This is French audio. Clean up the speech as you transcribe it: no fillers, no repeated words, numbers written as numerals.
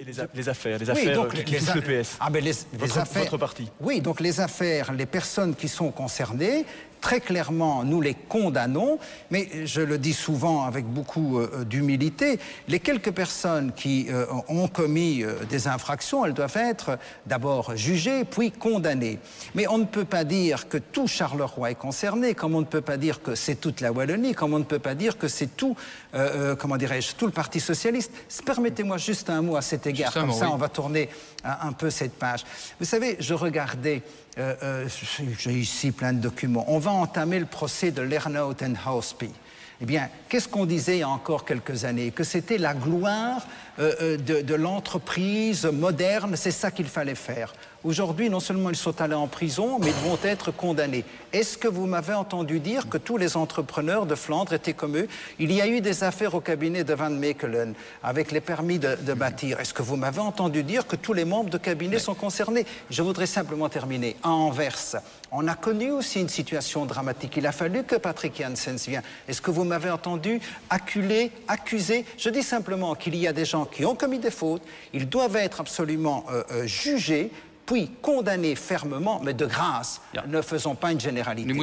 Et les affaires Oui, donc qui touchent le PS. Ah, ben les affaires, votre parti. Oui, donc les affaires, les personnes qui sont concernées, très clairement, nous les condamnons, mais je le dis souvent avec beaucoup d'humilité, les quelques personnes qui ont commis des infractions, elles doivent être d'abord jugées, puis condamnées. Mais on ne peut pas dire que tout Charleroi est concerné, comme on ne peut pas dire que c'est toute la Wallonie, comme on ne peut pas dire que c'est tout, comment dirais-je, tout le Parti socialiste. Permettez-moi juste un mot à cet égard, comme ça on va tourner un peu cette page. Vous savez, je regardais, j'ai ici plein de documents, on va entamer le procès de Lernout & Houspie. Eh bien, qu'est-ce qu'on disait il y a encore quelques années? Que c'était la gloire de l'entreprise moderne, c'est ça qu'il fallait faire. Aujourd'hui, non seulement ils sont allés en prison, mais ils vont être condamnés. Est-ce que vous m'avez entendu dire que tous les entrepreneurs de Flandre étaient comme eux? Il y a eu des affaires au cabinet de Van Mechelen, avec les permis de bâtir. Est-ce que vous m'avez entendu dire que tous les membres de cabinet sont concernés? Je voudrais simplement terminer. À Anvers, on a connu aussi une situation dramatique. Il a fallu que Patrick Janssens vienne. Est-ce que vous m'avez entendu accuser? Je dis simplement qu'il y a des gens qui ont commis des fautes. Ils doivent être absolument jugés, puis condamnés fermement, mais de grâce. Ne faisons pas une généralité.